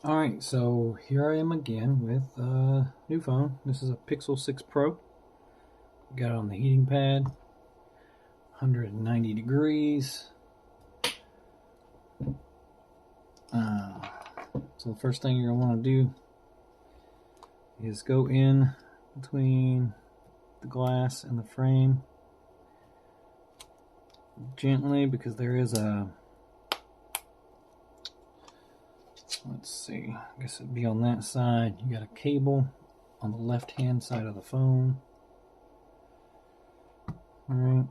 Alright, so here I am again with a new phone. This is a Pixel 6 Pro. Got it on the heating pad, 190 degrees. So the first thing you're going to want to do is go in between the glass and the frame gently, because there is a, let's see, I guess it'd be on that side. You got a cable on the left hand side of the phone. Alright.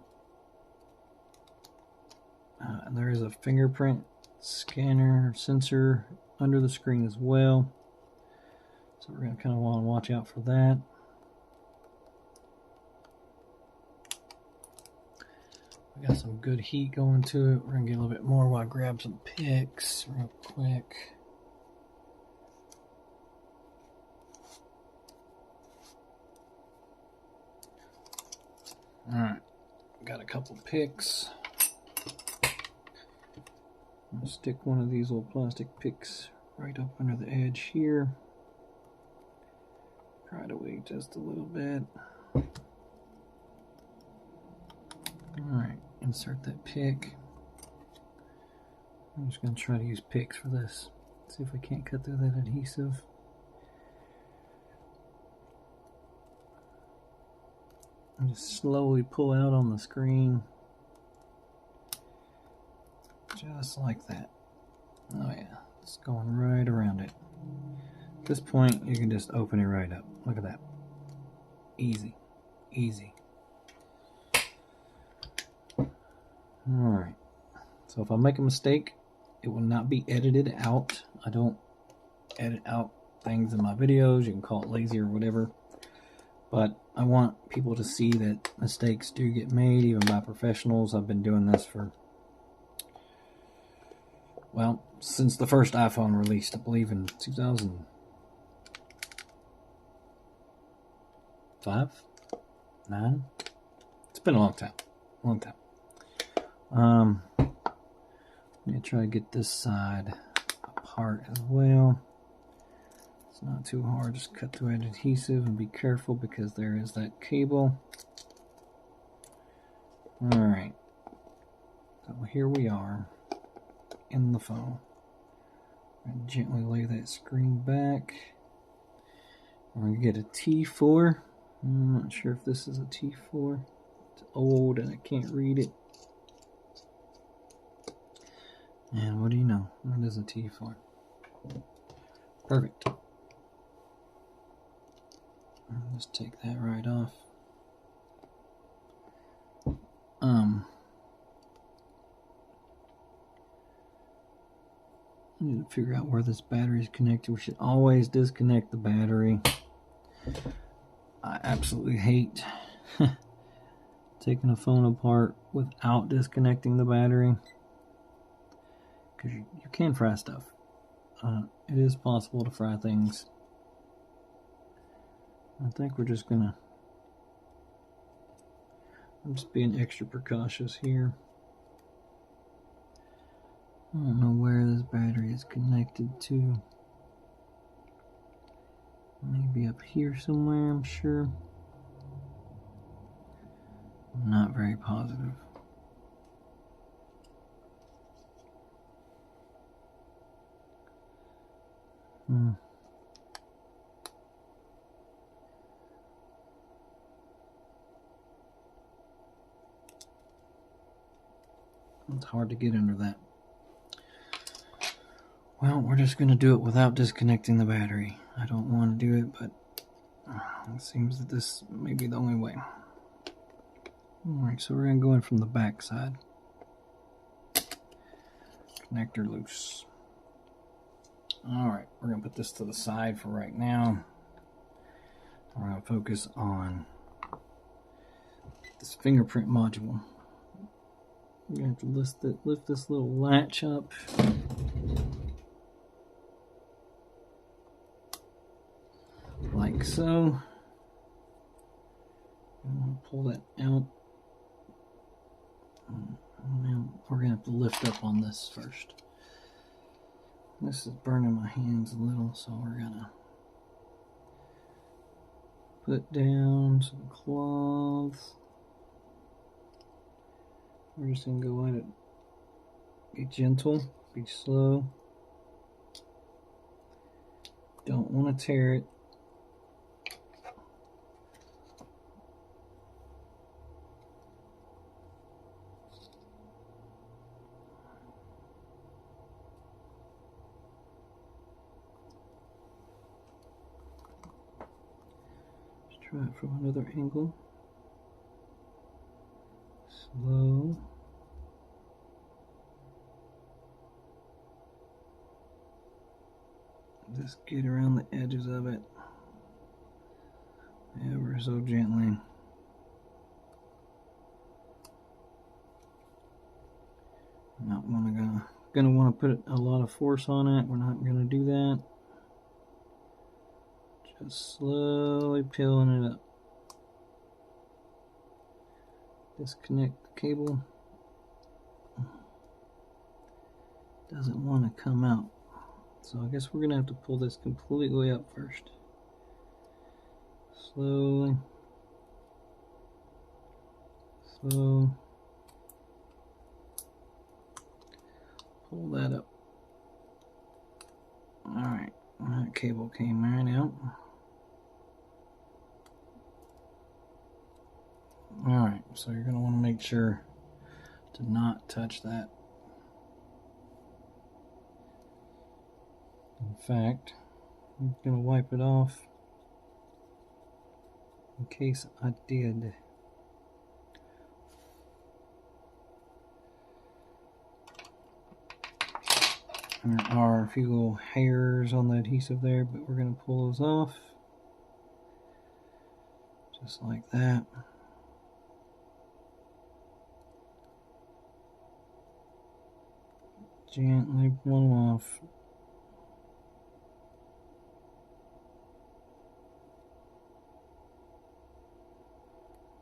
There is a fingerprint scanner sensor under the screen as well, so we're going to kind of want to watch out for that. We got some good heat going to it. We're going to get a little bit more while I grab some pics real quick. Alright, got a couple pics. I'm going to stick one of these little plastic picks right up under the edge here. Try to wait just a little bit. Alright, insert that pick. I'm just going to try to use picks for this. See if I can't cut through that adhesive. And just slowly pull out on the screen. Just like that. Oh yeah, it's going right around it. At this point, you can just open it right up. Look at that. Easy. Easy. Alright. So if I make a mistake, it will not be edited out. I don't edit out things in my videos. You can call it lazy or whatever. But I want people to see that mistakes do get made, even by professionals. I've been doing this for, well, since the first iPhone released, I believe in 2005, 9. It's been a long time, I'm gonna try to get this side apart as well. It's not too hard. Just cut through that adhesive and be careful because there is that cable. All right. So here we are in the phone. And gently lay that screen back. We're going to get a T4. I'm not sure if this is a T4. It's old and I can't read it. And what do you know? That is a T4. Perfect. I'll just take that right off. I need to figure out where this battery is connected. We should always disconnect the battery. I absolutely hate taking a phone apart without disconnecting the battery, because you can fry stuff. It is possible to fry things. I think we're just gonna, I'm just being extra precautious here. I don't know where this battery is connected to. Maybe up here somewhere, I'm sure. I'm not very positive. It's hard to get under that. Well, we're just going to do it without disconnecting the battery. I don't want to do it, but it seems that this may be the only way. Alright, so we're going to go in from the back side. Connector loose. Alright, we're going to put this to the side for right now. We're going to focus on this fingerprint module. We're going to have to lift this little latch up. Like so. And we'll pull that out. And we're going to have to lift up on this first. This is burning my hands a little, so we're gonna put down some cloths. We're just gonna go at it. Be gentle, be slow. Don't want to tear it. Let's try it from another angle. Slow. Just get around the edges of it ever so gently. Not gonna want to put a lot of force on it. We're not gonna do that. Just slowly peeling it up. Disconnect the cable. Doesn't want to come out. So I guess we're going to have to pull this completely up first. Slowly. Slow. Pull that up. Alright, that cable came right out. Alright, so you're going to want to make sure to not touch that. In fact, I'm going to wipe it off in case I did. There are a few little hairs on the adhesive there, but we're going to pull those off. Just like that. Gently pull them off.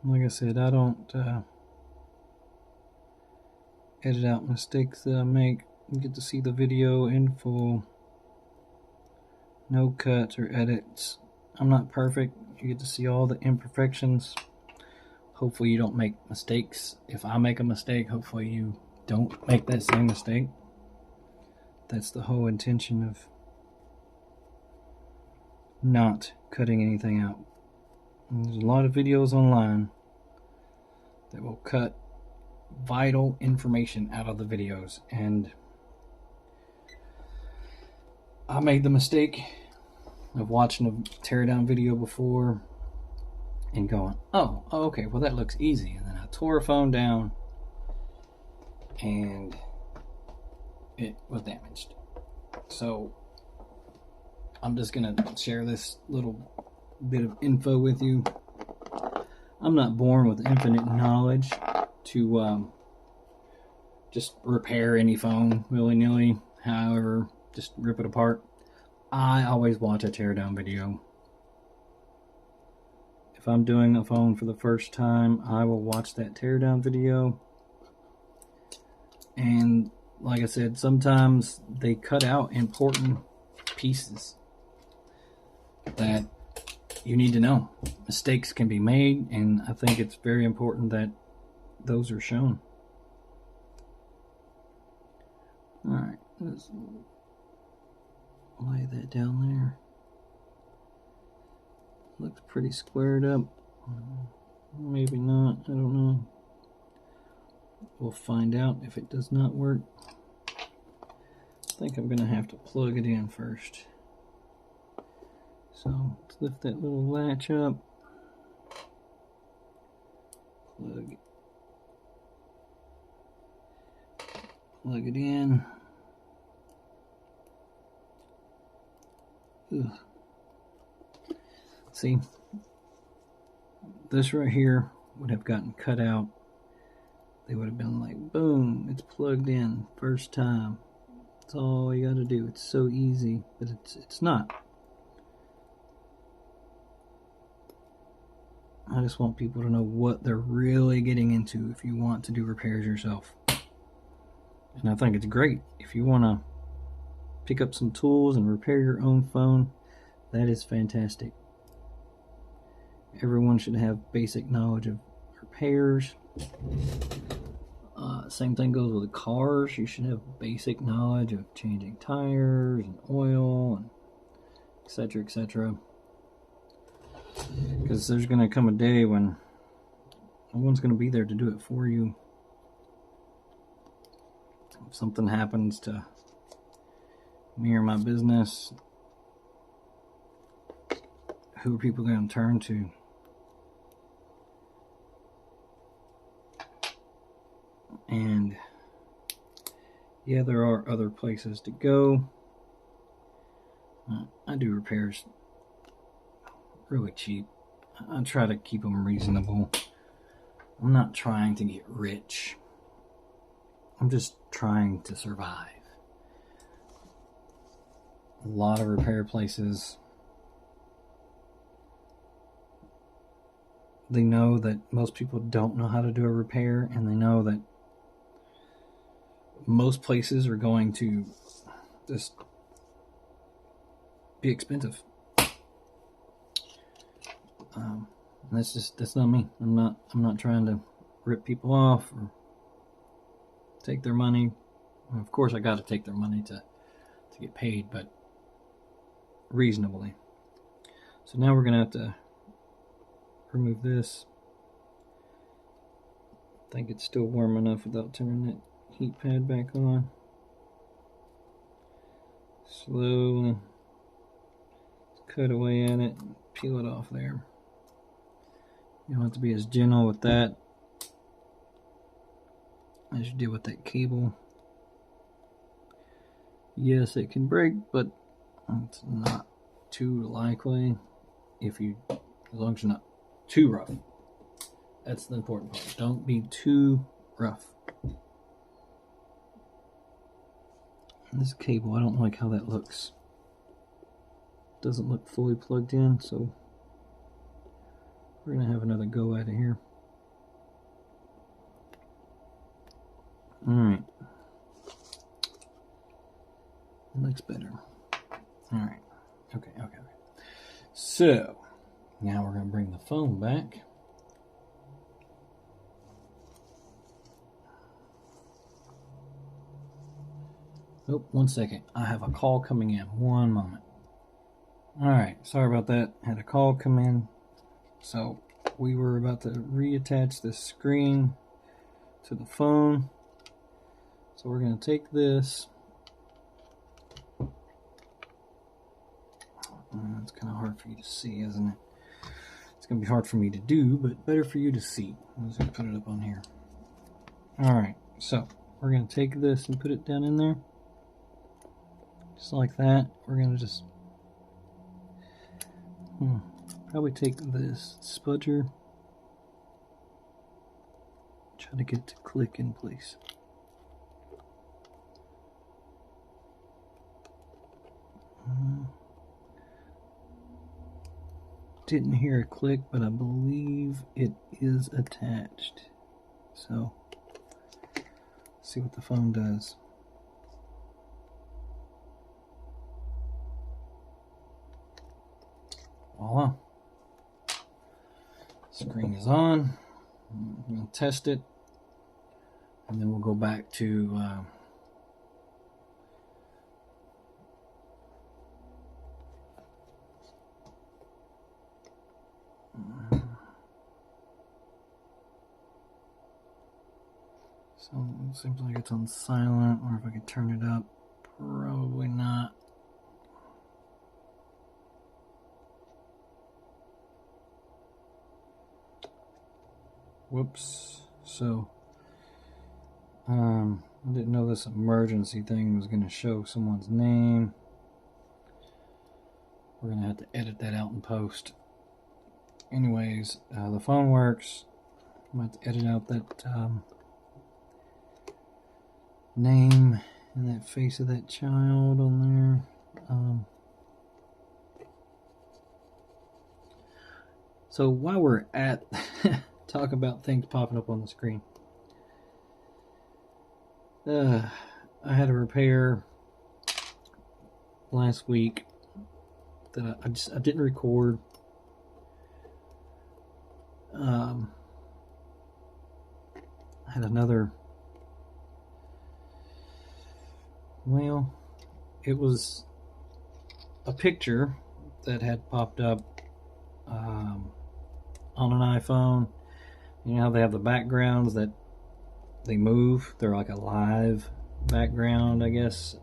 Like I said, I don't edit out mistakes that I make. You get to see the video in full. No cuts or edits. I'm not perfect. You get to see all the imperfections. Hopefully you don't make mistakes. If I make a mistake, hopefully you don't make that same mistake. That's the whole intention of not cutting anything out. And there's a lot of videos online that will cut vital information out of the videos, and I made the mistake of watching a teardown video before and going, oh okay, well that looks easy, and then I tore a phone down and it was damaged. So I'm just gonna share this little bit of info with you. I'm not born with infinite knowledge to just repair any phone willy-nilly, however, just rip it apart. I always watch a teardown video. If I'm doing a phone for the first time, I will watch that teardown video. And like I said, sometimes they cut out important pieces that you need to know. Mistakes can be made, and I think it's very important that those are shown. Alright, let's lay that down there. Looks pretty squared up. Maybe not, I don't know. We'll find out if it does not work. I think I'm gonna have to plug it in first. So let's lift that little latch up. Plug it in. Ugh. See, this right here would have gotten cut out. They would have been like, boom, it's plugged in first time. That's all you got to do. It's so easy, but it's not. I just want people to know what they're really getting into if you want to do repairs yourself. And I think it's great if you want to pick up some tools and repair your own phone, that is fantastic. Everyone should have basic knowledge of repairs. Same thing goes with cars. You should have basic knowledge of changing tires and oil and etc., etc. Because there's going to come a day when no one's going to be there to do it for you. If something happens to me or my business, who are people going to turn to? And yeah, there are other places to go. I do repairs really cheap. I try to keep them reasonable. I'm not trying to get rich. I'm just trying to survive. A lot of repair places, they know that most people don't know how to do a repair, and they know that most places are going to just be expensive. That's not me. I'm not trying to rip people off or take their money. Of course, I got to take their money to get paid, but reasonably. So now we're gonna have to remove this. I think it's still warm enough without turning that heat pad back on. Slowly cut away at it and peel it off there. You don't have to be as gentle with that as you did with that cable. Yes, it can break, but it's not too likely as long as you're not too rough. That's the important part. Don't be too rough. This cable, I don't like how that looks. It doesn't look fully plugged in, so we're going to have another go at it here. Alright. It looks better. Alright. Okay. So, now we're going to bring the phone back. Oh, 1 second. I have a call coming in. One moment. Alright, sorry about that. Had a call come in. So, we were about to reattach this screen to the phone. So we're going to take this. It's kind of hard for you to see, isn't it? It's going to be hard for me to do, but better for you to see. I'm just going to put it up on here. Alright, so we're going to take this and put it down in there. Just like that. We're going to just probably take this spudger. Try to get it to click in place. Didn't hear a click, but I believe it is attached. So, let's see what the phone does. Voila. Screen is on. I'm going to test it. And then we'll go back to so it seems like it's on silent, or if I could turn it up, probably not. Whoops. So I didn't know this emergency thing was going to show someone's name. We're going to have to edit that out in post. Anyways, the phone works. I'm going to have to edit out that name and that face of that child on there. So while we're at talk about things popping up on the screen, I had a repair last week that I didn't record. I had another, well, it was a picture that had popped up on an iPhone. You know how they have the backgrounds that they move? They're like a live background, I guess.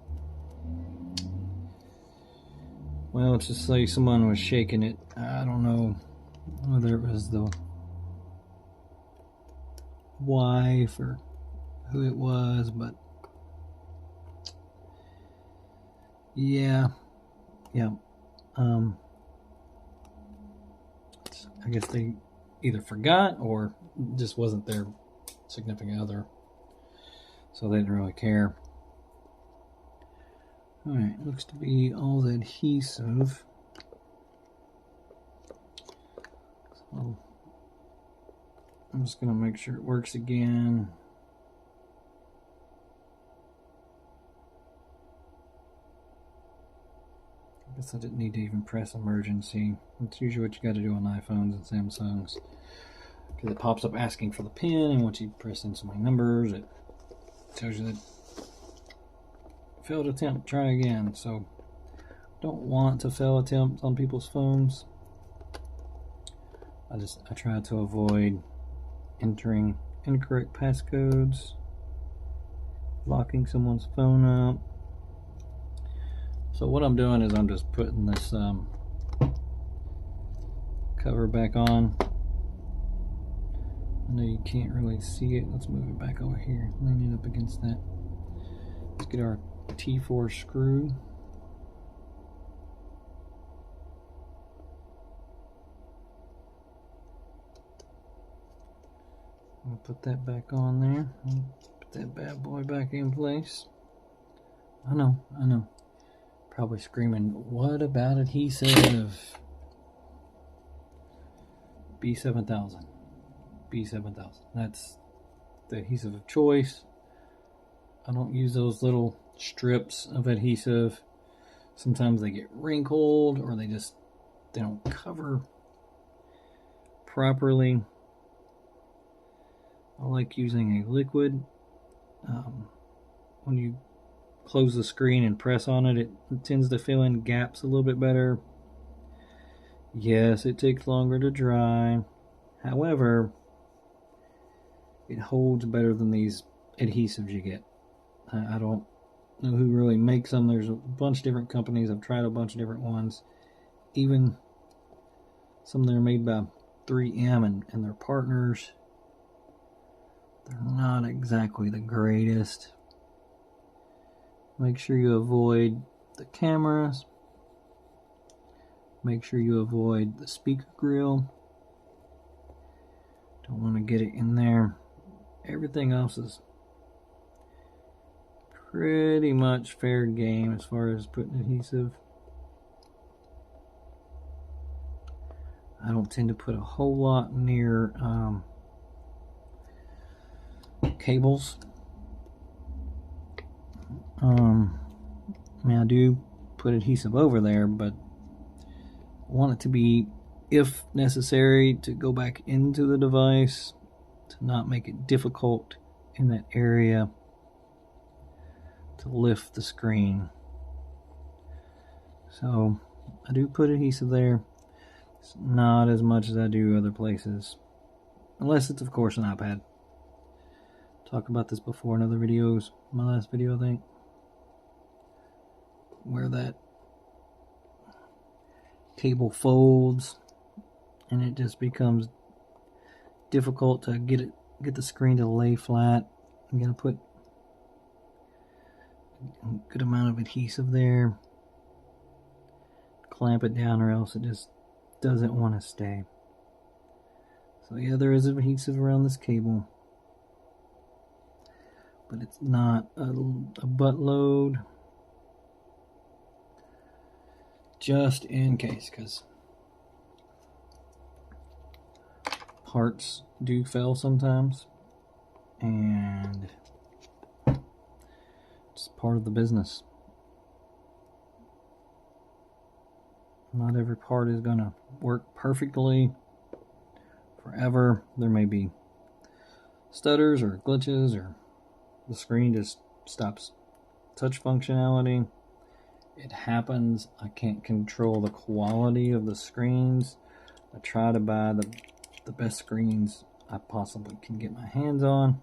Well, let's just say someone was shaking it. I don't know whether it was the wife or who it was, but yeah. I guess they either forgot or just wasn't their significant other, so they didn't really care. Alright, looks to be all the adhesive. So I'm just going to make sure it works again. I guess I didn't need to even press emergency. That's usually what you got to do on iPhones and Samsungs, because it pops up asking for the pin, and once you press in so many numbers, it tells you that failed attempt, try again. So don't want to fail attempts on people's phones. I try to avoid entering incorrect passcodes, locking someone's phone up. So what I'm doing is I'm just putting this cover back on. I know you can't really see it. Let's move it back over here, lean it up against that. Let's get our T4 screw. I'm gonna put that back on there. Put that bad boy back in place. I know. Probably screaming, what about adhesive? B7000. B7000. That's the adhesive of choice. I don't use those little strips of adhesive. Sometimes they get wrinkled or they don't cover properly. I like using a liquid. When you close the screen and press on it, it tends to fill in gaps a little bit better. Yes, it takes longer to dry. However, it holds better than these adhesives you get. I don't know who really makes them. There's a bunch of different companies. I've tried a bunch of different ones. Even some that are made by 3M and their partners. They're not exactly the greatest. Make sure you avoid the cameras. Make sure you avoid the speaker grill. Don't want to get it in there. Everything else is pretty much fair game as far as putting adhesive. I don't tend to put a whole lot near cables. I do put adhesive over there, but I want it to be, if necessary, to go back into the device, to not make it difficult in that area to lift the screen. So I do put adhesive there. It's not as much as I do other places, unless it's of course an iPad. Talk about this before in other videos. My last video, I think, where that cable folds and it just becomes difficult to get the screen to lay flat. I'm gonna put a good amount of adhesive there, clamp it down, or else it just doesn't want to stay. So yeah, there is adhesive around this cable, but it's not a buttload, just in case, because parts do fail sometimes, and it's part of the business. Not every part is going to work perfectly forever. There may be stutters or glitches, or the screen just stops touch functionality. It happens. I can't control the quality of the screens. I try to buy the best screens I possibly can get my hands on.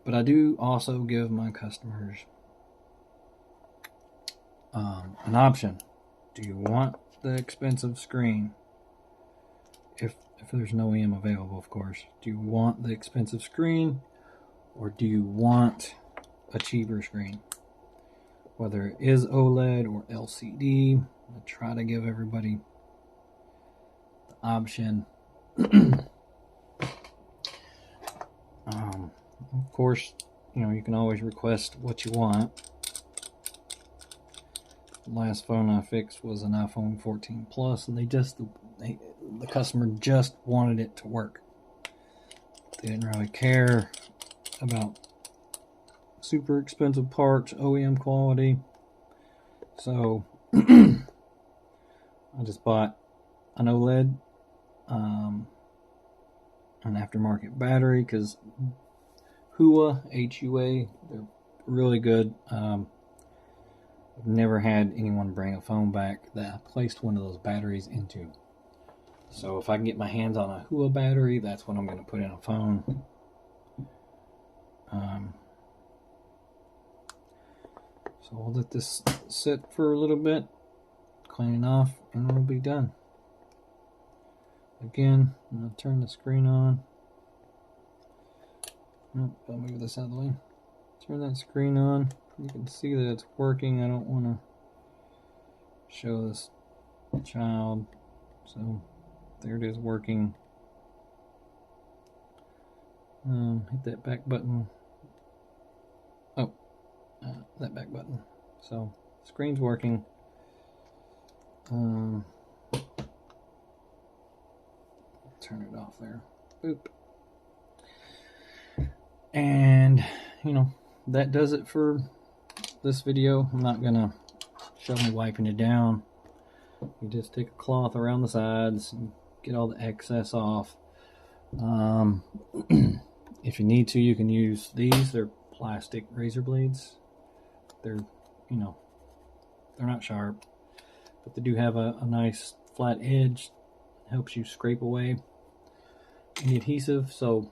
But I do also give my customers an option. Do you want the expensive screen? If there's no OEM available, of course. Do you want the expensive screen, or do you want a cheaper screen? Whether it is OLED or LCD, I try to give everybody the option. Of course, you can always request what you want. The last phone I fixed was an iPhone 14 Plus, and the customer just wanted it to work. They didn't really care about super expensive parts, OEM quality. So I just bought an OLED, an aftermarket battery, because Hua, H-U-A, they're really good. I've never had anyone bring a phone back that I placed one of those batteries into. So if I can get my hands on a Hua battery, that's what I'm going to put in a phone. So we'll let this sit for a little bit, clean it off, and we'll be done. Again, I'm going to turn the screen on. I'll move this out of the way. Turn that screen on. You can see that it's working. I don't want to show this child. So there it is working. Hit that back button. Oh, that back button. So screen's working. Turn it off there. Oop. And that does it for this video. I'm not gonna show me wiping it down. You just take a cloth around the sides and get all the excess off. If you need to, you can use these. They're plastic razor blades. They're they're not sharp, but they do have a nice flat edge. It helps you scrape away any adhesive. So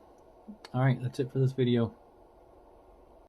alright, that's it for this video.